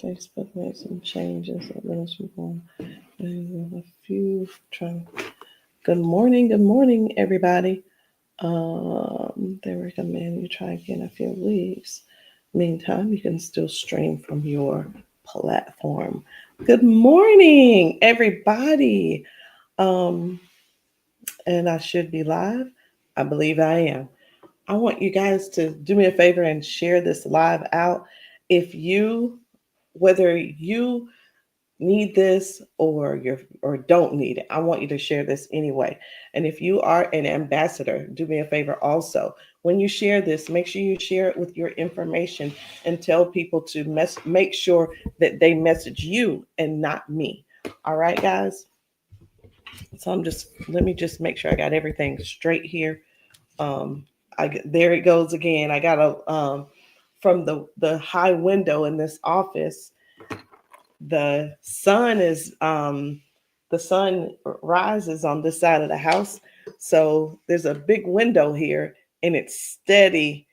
Facebook made some changes. A few trying. Good morning, everybody. They recommend you try again in a few weeks. Meantime, you can still stream from your platform. Good morning, everybody. Um, and I should be live. I believe I am. I want you guys to do me a favor and share this live out. If you, whether you need this or don't need it, I want you to share this anyway. And if you are an ambassador, do me a favor also. When you share this, make sure you share it with your information and tell people to make sure that they message you and not me. All right, guys. So let me just make sure I got everything straight here. Um, there it goes again. I got a from the high window in this office. The sun is the sun rises on this side of the house, so there's a big window here, and it's steady.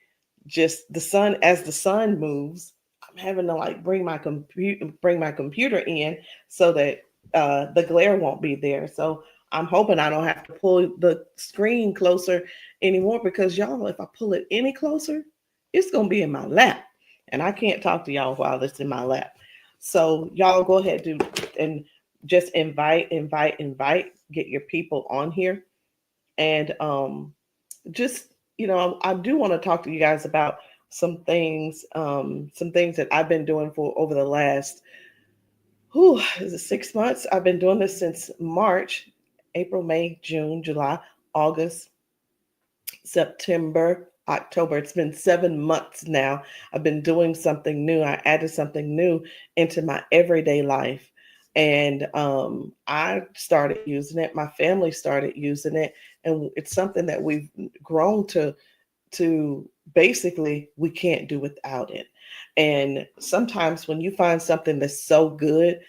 Just the sun as the sun moves. I'm having to like bring my computer in so that the glare won't be there. So I'm hoping I don't have to pull the screen closer anymore because y'all, if I pull it any closer, it's gonna be in my lap, and I can't talk to y'all while it's in my lap. So y'all go ahead and just invite, get your people on here, and just I do want to talk to you guys about some things that I've been doing for over the last is it 6 months. I've been doing this since March, April, May, June, July, August, September, October. It's been 7 months now. I've been doing something new. I added something new into my everyday life. And I started using it. My family started using it. And it's something that we've grown to basically we can't do without it. And sometimes when you find something that's so good,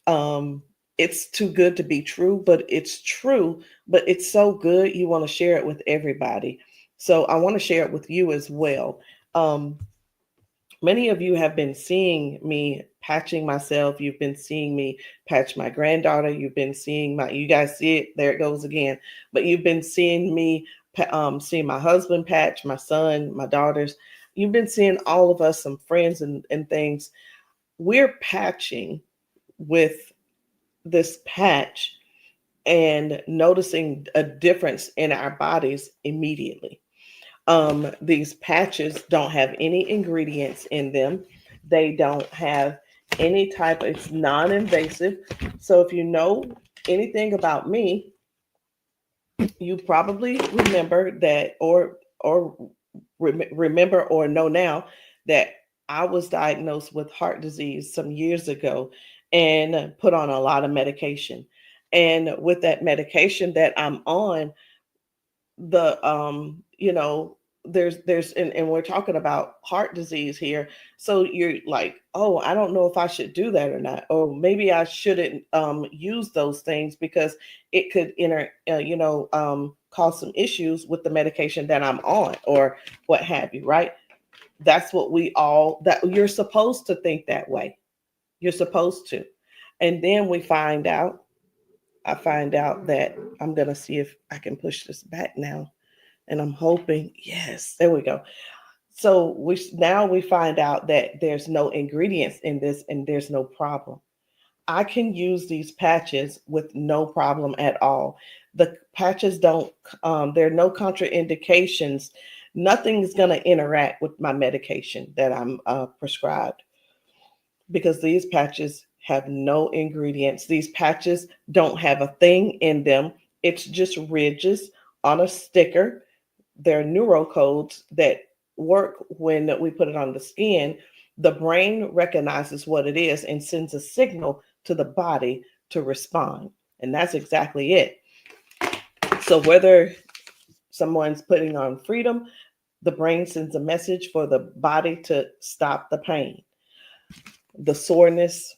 um, it's too good to be true, but it's true, but it's so good you want to share it with everybody. So I want to share it with you as well. Um, Many of you have been seeing me patching myself. You've been seeing me patch my granddaughter. You've been seeing you guys see it, there it goes again. But you've been seeing me, seeing my husband patch, my son, my daughters. You've been seeing all of us, some friends and things. We're patching with this patch and noticing a difference in our bodies immediately. These patches don't have any ingredients in them. They don't have any type, it's non-invasive. So if you know anything about me, you probably remember that remember or know now that I was diagnosed with heart disease some years ago and put on a lot of medication. And with that medication that I'm on, the there's and we're talking about heart disease here, so you're like, oh, I don't know if I should do that or not, or maybe I shouldn't use those things because it could cause some issues with the medication that I'm on or what have you, right? That's what we all that you're supposed to think that way. You're supposed to. And then I find out that I'm gonna see if I can push this back now, and I'm hoping, yes, there we go. So we find out that there's no ingredients in this and there's no problem. I can use these patches with no problem at all. The patches don't, there are no contraindications. Nothing's going to interact with my medication that I'm prescribed because these patches have no ingredients. These patches don't have a thing in them. It's just ridges on a sticker. They're neurocodes that work when we put it on the skin. The brain recognizes what it is and sends a signal to the body to respond. And that's exactly it. So whether someone's putting on freedom, the brain sends a message for the body to stop the pain, the soreness,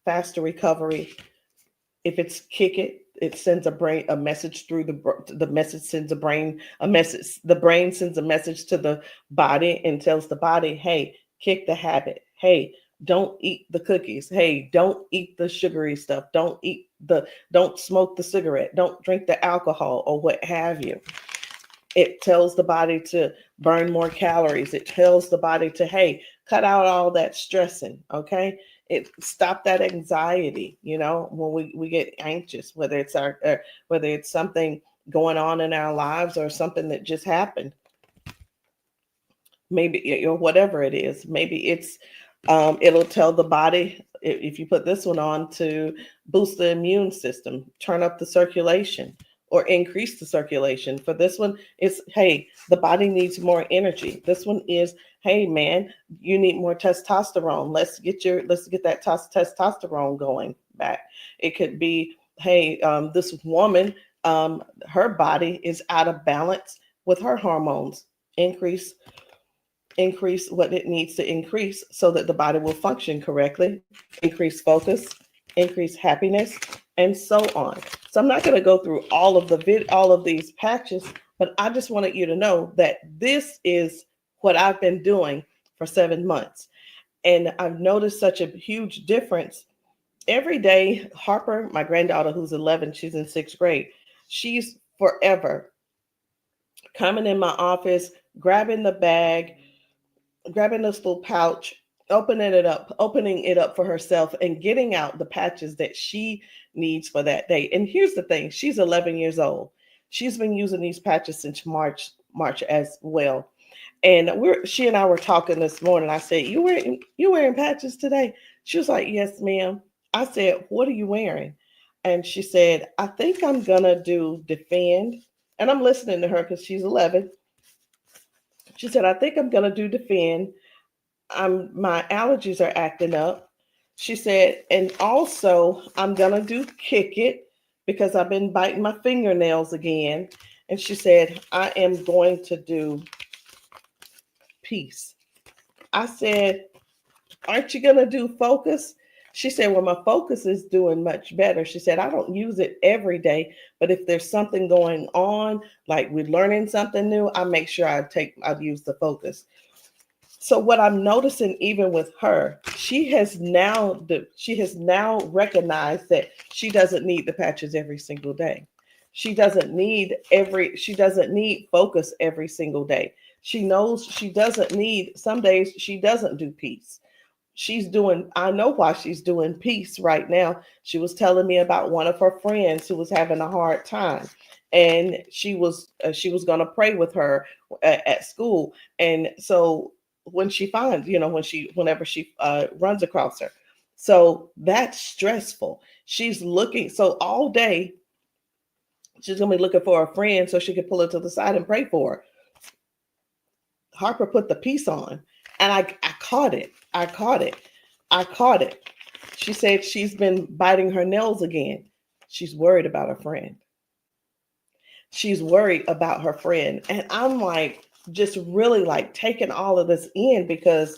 faster recovery. If it's kick it sends a message through the message sends a brain a message. The brain sends a message to the body and tells the body, hey, kick the habit. Hey, Don't eat the cookies. Hey, don't eat the sugary stuff. Don't smoke the cigarette. Don't drink the alcohol or what have you. It tells the body to burn more calories. It tells the body to, hey, cut out all that stressing. Okay. It stop that anxiety, when we get anxious, whether it's something going on in our lives or something that just happened. Maybe, or whatever it is. Maybe it'll tell the body, if you put this one on, to boost the immune system, turn up the circulation, or increase the circulation. For this one, it's, hey, the body needs more energy. This one is, hey man, you need more testosterone. Let's get that testosterone going back. It could be, hey, this woman, her body is out of balance with her hormones. Increase what it needs to increase so that the body will function correctly, increase focus, increase happiness, and so on. So I'm not going to go through all of these patches, but I just wanted you to know that this is what I've been doing for 7 months. And I've noticed such a huge difference. Every day, Harper, my granddaughter who's 11, she's in 6th grade, she's forever coming in my office, grabbing the bag, grabbing this little pouch, opening it up for herself and getting out the patches that she needs for that day. And here's the thing, she's 11 years old. She's been using these patches since March as well. And she and I were talking this morning. I said, you wearing patches today? She was like, yes, ma'am. I said, what are you wearing? And she said, I think I'm gonna do Defend. And I'm listening to her because she's 11. She said, I think I'm going to do Defend. My allergies are acting up. She said, and also I'm going to do Kick It because I've been biting my fingernails again. And she said, I am going to do Peace. I said, aren't you going to do Focus? She said, well, my Focus is doing much better. She said, I don't use it every day, but if there's something going on, like we're learning something new, I make sure I'd use the Focus. So what I'm noticing, even with her, she has now recognized that she doesn't need the patches every single day. She doesn't need Focus every single day. She knows she doesn't need, some days she doesn't do Peace. I know why she's doing Peace right now. She was telling me about one of her friends who was having a hard time, and she was going to pray with her at school. And so when she finds, whenever she runs across her, so that's stressful. So all day she's going to be looking for a friend so she can pull her to the side and pray for her. Harper put the Peace on, and I caught it. I caught it. She said she's been biting her nails again. She's worried about her friend. And I'm like, just really like taking all of this in because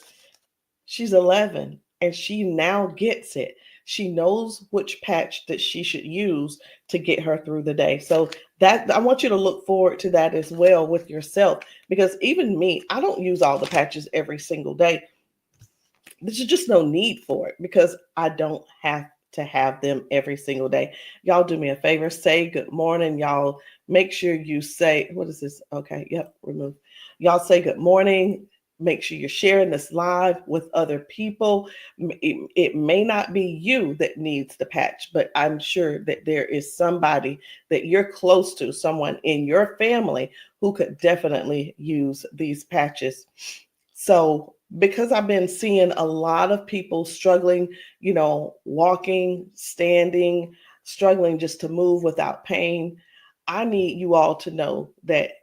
she's 11 and she now gets it. She knows which patch that she should use to get her through the day. So that, I want you to look forward to that as well with yourself, because even me, I don't use all the patches every single day. There's just no need for it because I don't have to have them every single day. Y'all do me a favor, say good morning. Y'all make sure you say, what is this? Okay, yep, remove. Y'all say good morning. Make sure you're sharing this live with other people. It may not be you that needs the patch, but I'm sure that there is somebody that you're close to, someone in your family who could definitely use these patches. So because I've been seeing a lot of people struggling, walking, standing, struggling just to move without pain, I need you all to know that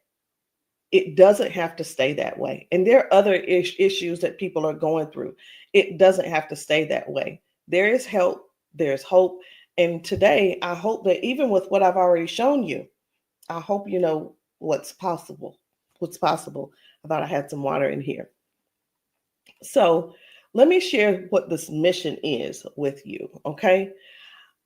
it doesn't have to stay that way. And there are other issues that people are going through. It doesn't have to stay that way. There is help, there's hope. And today, I hope that even with what I've already shown you, I hope you know what's possible. I thought I had some water in here. So let me share what this mission is with you, okay?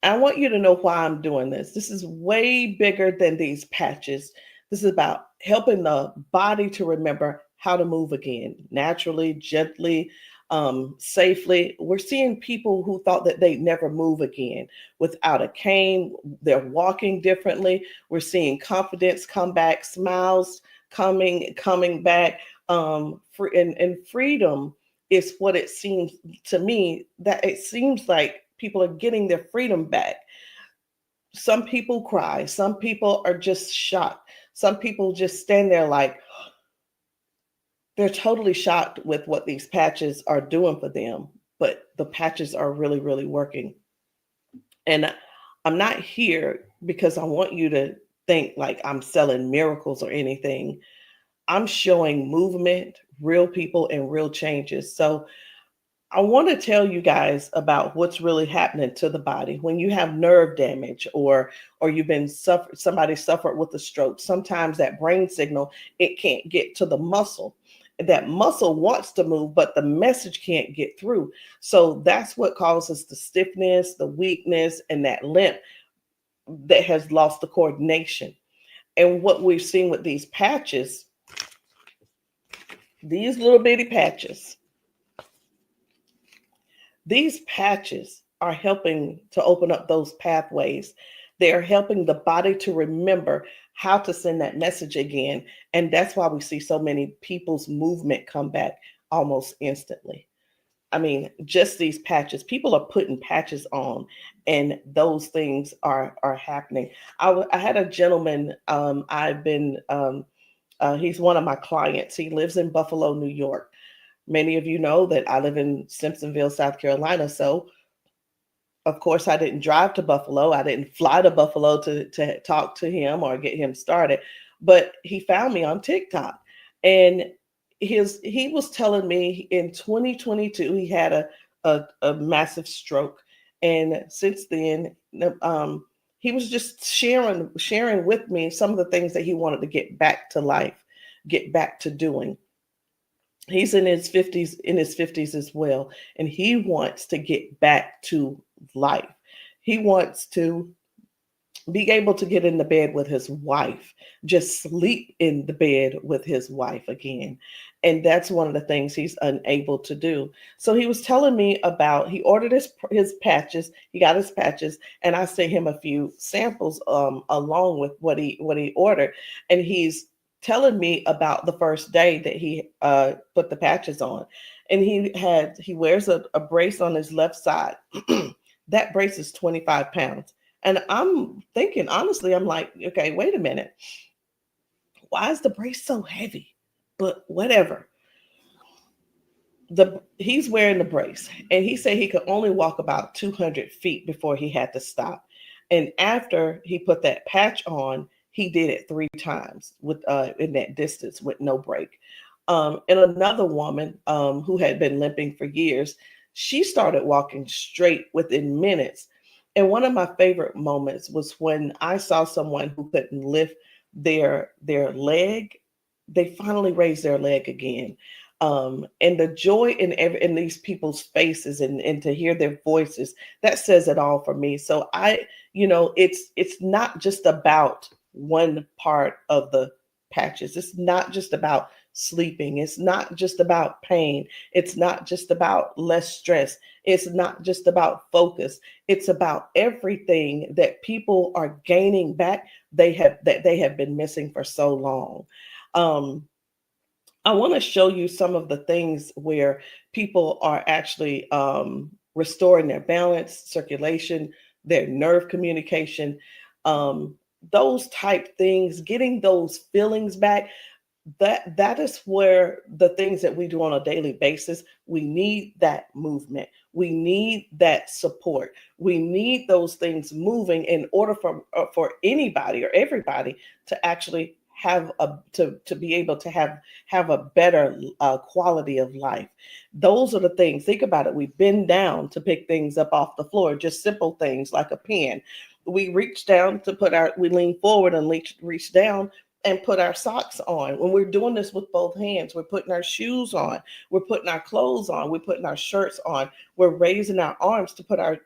I want you to know why I'm doing this. This is way bigger than these patches. This is about helping the body to remember how to move again, naturally, gently, safely. We're seeing people who thought that they'd never move again without a cane. They're walking differently. We're seeing confidence come back, smiles coming back. And freedom is what it seems to me, that it seems like people are getting their freedom back. Some people cry. Some people are just shocked. Some people just stand there like they're totally shocked with what these patches are doing for them. But the patches are really, really working. And I'm not here because I want you to think like I'm selling miracles or anything. I'm showing movement, real people, and real changes. So I want to tell you guys about what's really happening to the body when you have nerve damage, or you've been somebody suffered with a stroke. Sometimes that brain signal, it can't get to the muscle. That muscle wants to move, but the message can't get through. So that's what causes the stiffness, the weakness, and that limp that has lost the coordination. And what we've seen with these patches, these little bitty patches, these patches are helping to open up those pathways. They are helping the body to remember how to send that message again. And that's why we see so many people's movement come back almost instantly. I mean, just these patches, people are putting patches on, and those things are happening. I had a gentleman, he's one of my clients. He lives in Buffalo, New York. Many of you know that I live in Simpsonville, South Carolina. So, of course, I didn't drive to Buffalo. I didn't fly to Buffalo to talk to him or get him started. But he found me on TikTok. And he was telling me in 2022 he had a massive stroke. And since then, he was just sharing with me some of the things that he wanted to get back to life, get back to doing. He's in his 50s as well, and he wants to get back to life. He wants to be able to get in the bed with his wife, just sleep in the bed with his wife again. And that's one of the things he's unable to do. So he was telling me about, he ordered his patches, he got his patches, and I sent him a few samples along with what he ordered. And he's telling me about the first day that he put the patches on. And he wears a brace on his left side. That brace is 25 pounds. And I'm thinking, honestly, I'm like, okay, wait a minute. Why is the brace so heavy? But whatever. He's wearing the brace, and he said he could only walk about 200 feet before he had to stop. And after he put that patch on, he did it 3 times with in that distance with no break. And another woman who had been limping for years, she started walking straight within minutes. And one of my favorite moments was when I saw someone who couldn't lift their leg. They finally raised their leg again. And the joy in these people's faces, and to hear their voices, that says it all for me. So it's not just about one part of the patches. It's not just about sleeping. It's not just about pain. It's not just about less stress. It's not just about focus. It's about everything that people are gaining back that they have been missing for so long. Um, I want to show you some of the things where people are actually restoring their balance, circulation, their nerve communication, um, those type things, getting those feelings back. That is where the things that we do on a daily basis, we need that movement. We need that support. We need those things moving in order for anybody or everybody to actually have to be able to have a better quality of life. Those are the things. Think about it. We bend down to pick things up off the floor, just simple things like a pen. We reach down to we lean forward and reach down and put our socks on. When we're doing this with both hands, we're putting our shoes on, we're putting our clothes on, we're putting our shirts on, we're raising our arms to put our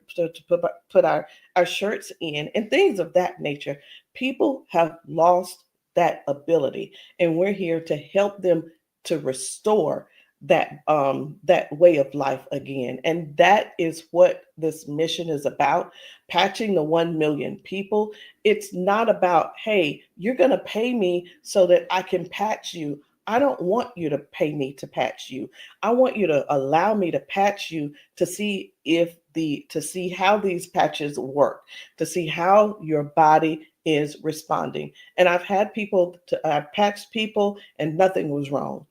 shirts in, and things of that nature. People have lost that ability, and we're here to help them to restore that way of life again. And that is what this mission is about, patching the 1 million people. It's not about, hey, you're going to pay me so that I can patch you. I don't want you to pay me to patch you. I want you to allow me to patch you to see to see how these patches work, to see how your body is responding. And I've patched people and nothing was wrong.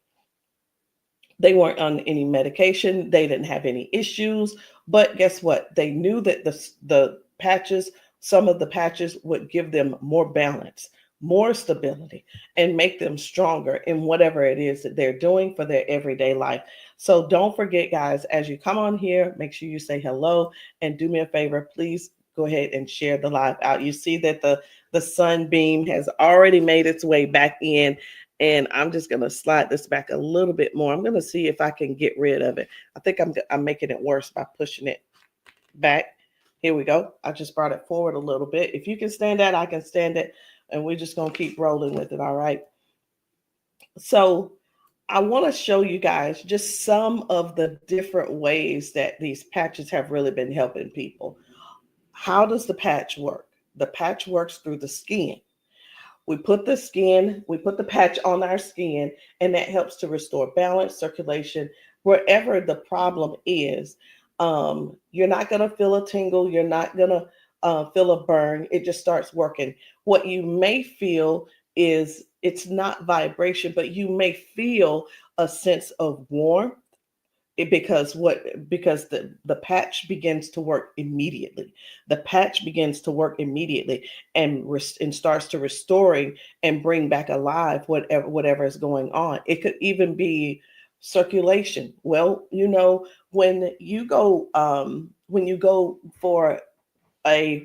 They weren't on any medication. They didn't have any issues. But guess what? They knew that the patches, some of the patches would give them more balance, more stability, and make them stronger in whatever it is that they're doing for their everyday life. So don't forget, guys, as you come on here, make sure you say hello and do me a favor. Please go ahead and share the live out. You see that the sunbeam has already made its way back in. And I'm just going to slide this back a little bit more. I'm going to see if I can get rid of it. I think I'm making it worse by pushing it back. Here we go. I just brought it forward a little bit. If you can stand that, I can stand it. And we're just going to keep rolling with it. All right. So I want to show you guys just some of the different ways that these patches have really been helping people. How does the patch work? The patch works through the skin. We put the patch on our skin, and that helps to restore balance, circulation, wherever the problem is. You're not going to feel a tingle. You're not going to feel a burn. It just starts working. What you may feel is it's not vibration, but you may feel a sense of warmth. Because the patch begins to work immediately. The patch begins to work immediately and starts to restoring and bring back alive whatever is going on. It could even be circulation. Well, when you go for a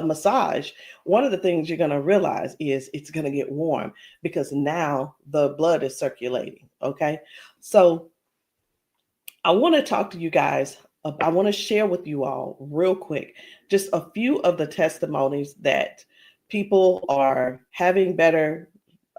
massage, one of the things you're going to realize is it's going to get warm because now the blood is circulating. Okay, so I want to talk to you guys. I want to share with you all real quick just a few of the testimonies that people are having better.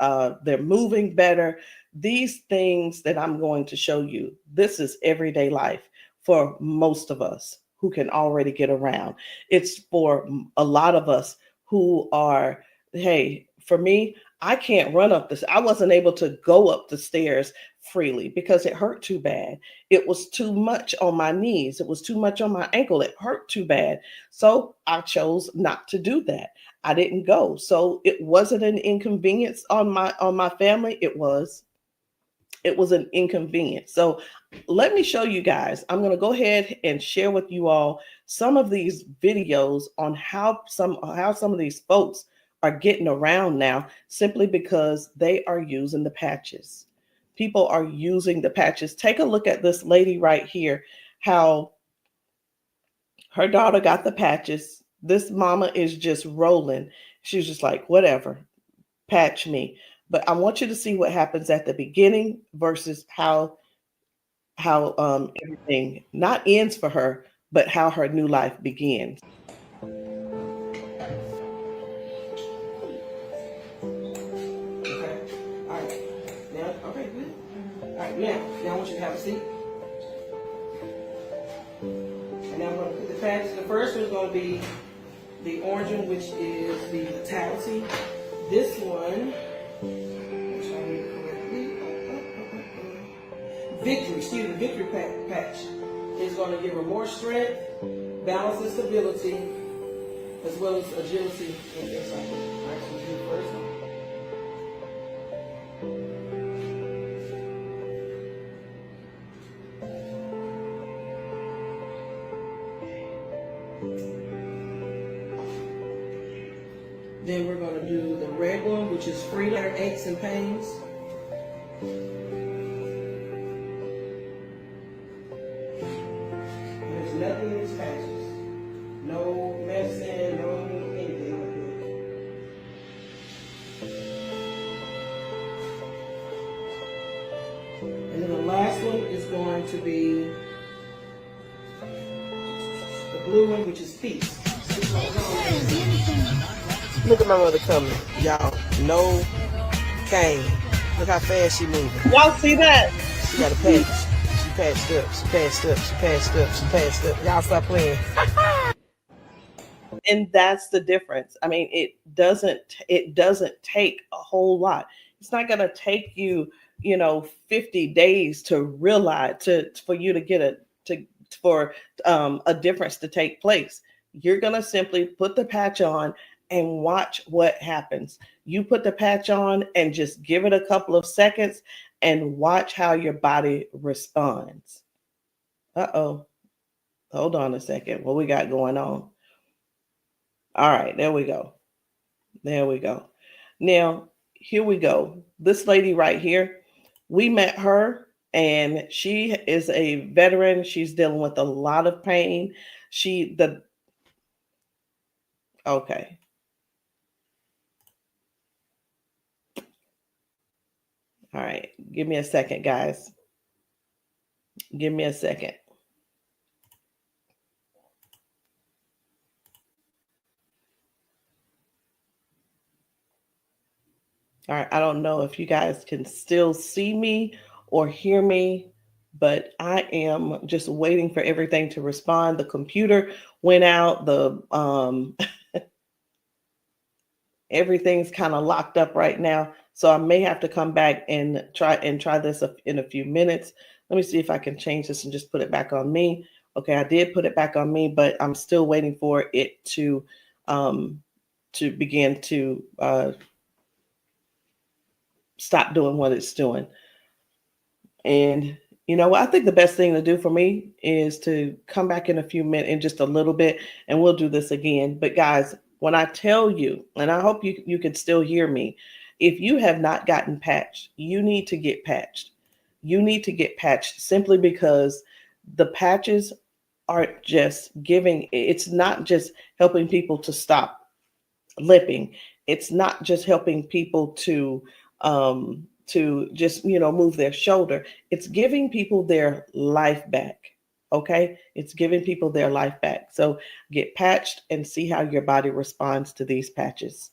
They're moving better. These things that I'm going to show you, this is everyday life for most of us who can already get around. It's for a lot of us who are, hey, for me, I can't run up this. I wasn't able to go up the stairs freely because it hurt too bad. It was too much on my knees. It was too much on my ankle. It hurt too bad. So I chose not to do that. I didn't go. So it wasn't an inconvenience on my family. It was an inconvenience. So let me show you guys. I'm going to go ahead and share with you all some of these videos on how some of these folks are getting around now simply because they are using the patches. People are using the patches. Take a look at this lady right here, how her daughter got the patches. This mama is just rolling. She's just like, whatever, patch me. But I want you to see what happens at the beginning versus how everything not ends for her, but how her new life begins. Now I want you to have a seat. And now I'm going to put the patches. The first one is going to be the orange one, which is the Vitality. This one, Victory patch is going to give her more strength, balance and stability, as well as agility and excitement. All right, so we'll do the first one. Then we're going to do the red one, which is free letter aches and pains. There's nothing in these patches. No medicine, no anything like that. And then the last one is going to be the blue one, which is peace. Look at my mother coming, y'all. No cane. Look how fast she moving. Y'all see that? She got a patch. She patched up. She patched up. She patched up. She patched up. Y'all stop playing. And that's the difference. I mean, it doesn't take a whole lot. It's not going to take you, 50 days to realize to for you to get for a difference to take place. You're going to simply put the patch on and watch what happens. You put the patch on and just give it a couple of seconds and watch how your body responds. Uh-oh. Hold on a second. What we got going on? All right, there we go. There we go. Now, here we go. This lady right here, we met her and she is a veteran. She's dealing with a lot of pain. Okay. All right. Give me a second, guys. Give me a second. All right. I don't know if you guys can still see me or hear me, but I am just waiting for everything to respond. The computer went out. The everything's kind of locked up right now, so I may have to come back and try this in a few minutes. Let me see if I can change this and just put it back on me. Okay, I did put it back on me, but I'm still waiting for it um to begin to stop doing what it's doing. And I think the best thing to do for me is to come back in a few minutes, in just a little bit, and we'll do this again. But guys, when I tell you, and I hope you can still hear me, if you have not gotten patched, you need to get patched. You need to get patched simply because the patches aren't just giving, it's not just helping people to stop lipping. It's not just helping people to just move their shoulder. It's giving people their life back. Okay, it's giving people their life back. So get patched and see how your body responds to these patches.